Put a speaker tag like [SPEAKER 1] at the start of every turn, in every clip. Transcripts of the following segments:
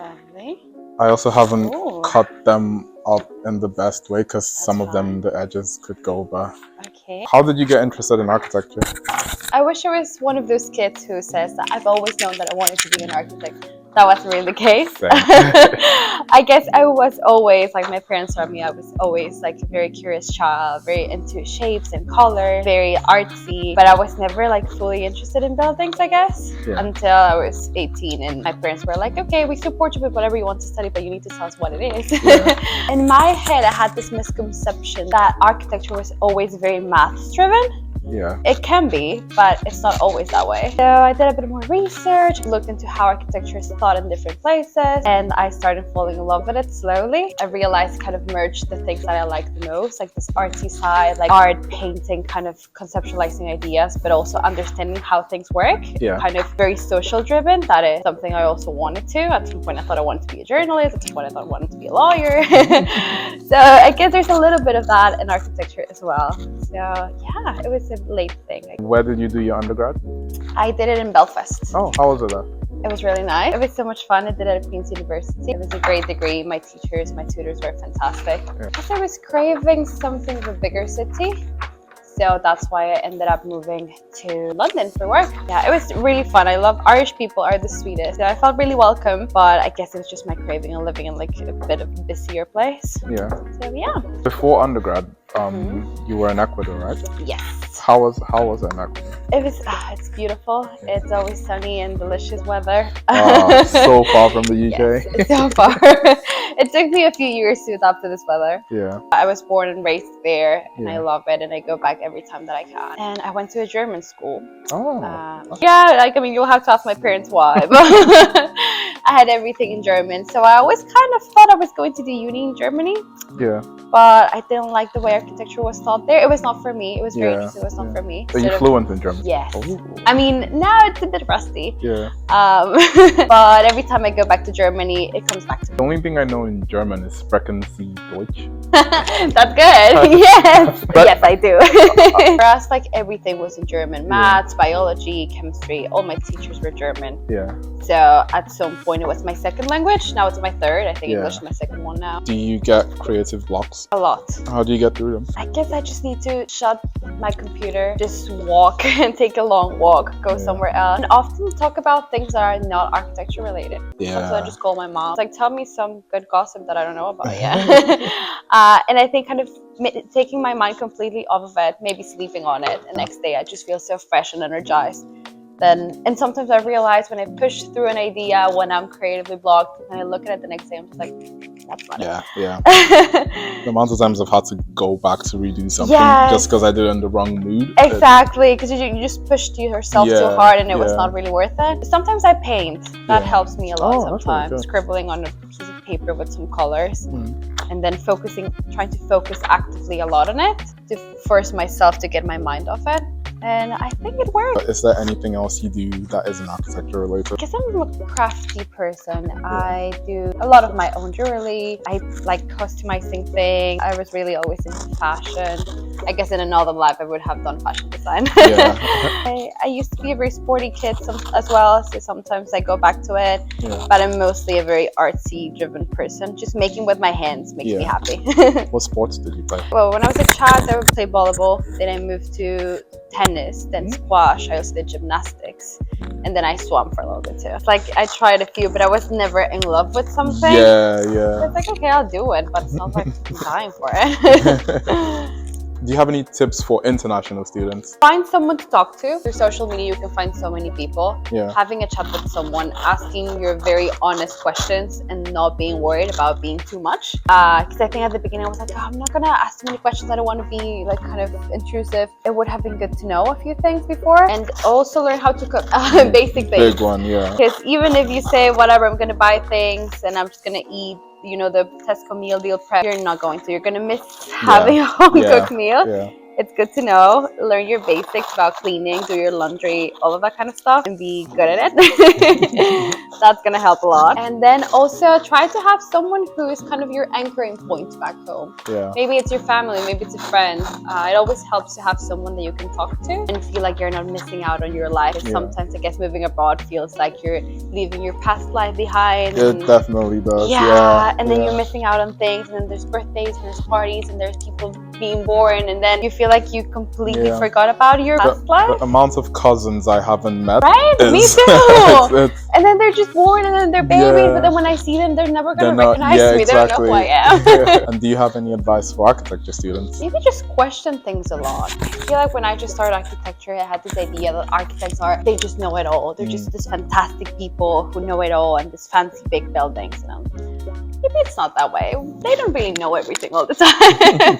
[SPEAKER 1] Lovely.
[SPEAKER 2] I also haven't
[SPEAKER 1] Ooh.
[SPEAKER 2] cut them up in the best way because some of them,
[SPEAKER 1] fine.
[SPEAKER 2] the edges could go over.
[SPEAKER 1] Okay.
[SPEAKER 2] How did you get interested in architecture?
[SPEAKER 1] I wish I was one of those kids who says that I've always known that I wanted to be an architect. That wasn't really the case. I guess I was always, like my parents taught me, I was always like a very curious child, very into shapes and color, very artsy, but I was never like fully interested in buildings, I guess, until I was 18 and my parents were like, okay, we support you with whatever you want to study, but you need to tell us what it is. In my head, I had this misconception that architecture was always very maths driven.
[SPEAKER 2] Yeah.
[SPEAKER 1] It can be, but it's not always that way. So I did a bit more research, looked into how architecture is thought in different places, and I started falling in love with it slowly. I realized kind of merged the things that I like the most, like this artsy side, like art, painting, kind of conceptualizing ideas, but also understanding how things work.
[SPEAKER 2] Yeah.
[SPEAKER 1] Kind of very social driven. That is something I also wanted to. At some point I thought I wanted to be a journalist, at some point I thought I wanted to be a lawyer. So I guess there's a little bit of that in architecture as well. So yeah, it was a late thing.
[SPEAKER 2] Where did you do your undergrad?
[SPEAKER 1] I did it in Belfast.
[SPEAKER 2] Oh, how was it there?
[SPEAKER 1] It was really nice. It was so much fun. I did it at Queen's University. It was a great degree. My teachers, my tutors were fantastic.
[SPEAKER 2] Yeah.
[SPEAKER 1] Because I was craving something of a bigger city. So that's why I ended up moving to London for work. Yeah, it was really fun. I love Irish people are the sweetest. So I felt really welcome, but I guess it was just my craving of living in like a bit of a busier place.
[SPEAKER 2] Yeah.
[SPEAKER 1] So yeah.
[SPEAKER 2] Before undergrad, you were in Ecuador, right?
[SPEAKER 1] Yes.
[SPEAKER 2] How was it in Ecuador?
[SPEAKER 1] It was, it's beautiful. It's always sunny and delicious weather.
[SPEAKER 2] So far from the UK.
[SPEAKER 1] Yes, so far. It took me a few years to adapt to this weather.
[SPEAKER 2] Yeah.
[SPEAKER 1] I was born and raised there, and
[SPEAKER 2] Yeah.
[SPEAKER 1] I love it, and I go back every time that I can. And I went to a German school.
[SPEAKER 2] Oh.
[SPEAKER 1] Yeah, like, I mean, you'll have to ask my parents why, but I had everything in German. So I always kind of thought I was going to do uni in Germany.
[SPEAKER 2] Yeah.
[SPEAKER 1] But I didn't like the way architecture was taught there. It was not for me. It was very interesting. It was not for me.
[SPEAKER 2] So you're fluent in German?
[SPEAKER 1] Yes.
[SPEAKER 2] Oh.
[SPEAKER 1] I mean, now it's a bit rusty.
[SPEAKER 2] Yeah.
[SPEAKER 1] But every time I go back to Germany, it comes back to me.
[SPEAKER 2] The only thing I know in German is Sprechen Sie Deutsch.
[SPEAKER 1] That's good. Yes. Yes, I do. For us, like everything was in German. Maths, biology, chemistry. All my teachers were German.
[SPEAKER 2] Yeah.
[SPEAKER 1] So at some point it was my second language. Now it's my third. I think English is my second one now.
[SPEAKER 2] Do you get creative blocks?
[SPEAKER 1] A lot.
[SPEAKER 2] How do you get through them?
[SPEAKER 1] I guess I just need to shut my computer, just walk and take a long walk, go somewhere else, and often talk about things that are not architecture related.
[SPEAKER 2] Yeah.
[SPEAKER 1] So I just call my mom. It's like, tell me some good gossip that I don't know about yet. And I think kind of taking my mind completely off of it, maybe sleeping on it, the next day I just feel so fresh and energized. And sometimes I realize when I push through an idea, when I'm creatively blocked, and I look at it the next day, I'm just like, that's not it.
[SPEAKER 2] Yeah. The amount of times I've had to go back to redo something just because I did it in the wrong mood.
[SPEAKER 1] Exactly, because you just pushed yourself too hard and it was not really worth it. Sometimes I paint. That helps me a lot sometimes. Really scribbling on a piece of paper with some colors. And then trying to focus actively a lot on it to force myself to get my mind off it. And I think it works.
[SPEAKER 2] Is there anything else you do that isn't architecture related?
[SPEAKER 1] Because I'm a crafty person. I do a lot of my own jewelry. I like customizing things. I was really always into fashion. I guess in another life I would have done fashion design.
[SPEAKER 2] Yeah.
[SPEAKER 1] I used to be a very sporty kid as well, so sometimes I go back to it.
[SPEAKER 2] Yeah.
[SPEAKER 1] But I'm mostly a very artsy driven person. Just making with my hands makes me happy.
[SPEAKER 2] What sports did you play?
[SPEAKER 1] Well, when I was a child I would play volleyball. Then I moved to tennis, then squash. I also did gymnastics, and then I swam for a little bit too. It's like I tried a few, but I was never in love with something.
[SPEAKER 2] Yeah.
[SPEAKER 1] So it's like, okay, I'll do it, but it's not like I'm dying for it.
[SPEAKER 2] Do you have any tips for international students?
[SPEAKER 1] Find someone to talk to. Through social media, you can find so many people.
[SPEAKER 2] Yeah.
[SPEAKER 1] Having a chat with someone, asking your very honest questions and not being worried about being too much. Because I think at the beginning I was like, oh, I'm not gonna ask too many questions. I don't want to be like kind of intrusive. It would have been good to know a few things before, and also learn how to cook. Basic things.
[SPEAKER 2] Big one, yeah.
[SPEAKER 1] Because even if you say whatever, I'm gonna buy things and I'm just gonna eat, you know, the Tesco meal deal prep, you're not going to. You're gonna miss having a home cooked meal.
[SPEAKER 2] Yeah.
[SPEAKER 1] It's good to know. Learn your basics about cleaning, do your laundry, all of that kind of stuff, and be good at it. That's gonna help a lot. And then also try to have someone who is kind of your anchoring point back home.
[SPEAKER 2] Yeah.
[SPEAKER 1] Maybe it's your family, maybe it's a friend. It always helps to have someone that you can talk to and feel like you're not missing out on your life.
[SPEAKER 2] Yeah.
[SPEAKER 1] Sometimes I guess moving abroad feels like you're leaving your past life behind.
[SPEAKER 2] It definitely does.
[SPEAKER 1] Yeah, and then you're missing out on things, and then there's birthdays and there's parties and there's people being born, and then you feel like you completely forgot about your past life.
[SPEAKER 2] The amount of cousins I haven't met.
[SPEAKER 1] Right? Me too. And then they're just born and then they're babies, but then when I see them, they're never gonna recognize me. They don't know who I am.
[SPEAKER 2] And do you have any advice for architecture students?
[SPEAKER 1] Maybe just question things a lot. I feel like when I just started architecture, I had this idea that architects they just know it all. They're just this fantastic people who know it all and this fancy big buildings. Maybe it's not that way. They don't really know everything all the time.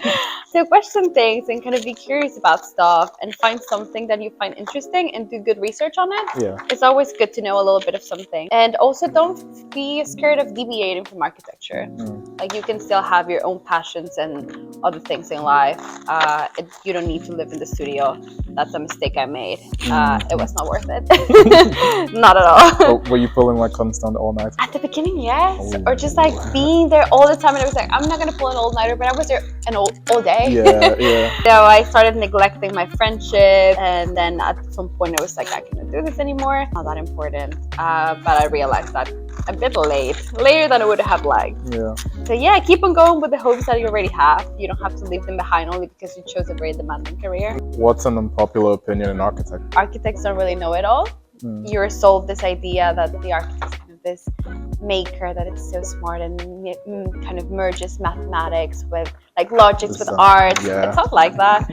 [SPEAKER 1] So question things and kind of be curious about stuff and find something that you find interesting and do good research on it.
[SPEAKER 2] Yeah.
[SPEAKER 1] It's always good to know a little bit of something. And also don't be scared of deviating from architecture. Like you can still have your own passions and other things in life. You don't need to live in the studio. That's a mistake I made. It was not worth it. Not at all.
[SPEAKER 2] Were you pulling like constant all night?
[SPEAKER 1] At the beginning, yes. Or just like being there all the time, and I was like, I'm not gonna pull an all-nighter, but I was there all day.
[SPEAKER 2] Yeah.
[SPEAKER 1] So I started neglecting my friendship, and then at some point I was like, I can't do this anymore. Not that important. But I realized that a bit later than I would have liked.
[SPEAKER 2] Yeah.
[SPEAKER 1] So yeah, keep on going with the hopes that you already have. You don't have to leave them behind only because you chose a very demanding career.
[SPEAKER 2] What's an unpopular opinion in architecture?
[SPEAKER 1] Architects don't really know it all. You're sold this idea that the architect is kind of this maker that is so smart and kind of merges mathematics with like logics with art. It's not like that.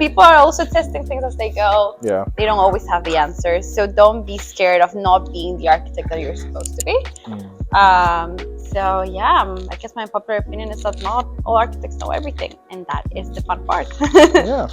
[SPEAKER 1] People are also testing things as they go.
[SPEAKER 2] Yeah.
[SPEAKER 1] They don't always have the answers. So don't be scared of not being the architect that you're supposed to be. So yeah, I guess my popular opinion is that not all architects know everything, and that is the fun part.
[SPEAKER 2] Yeah.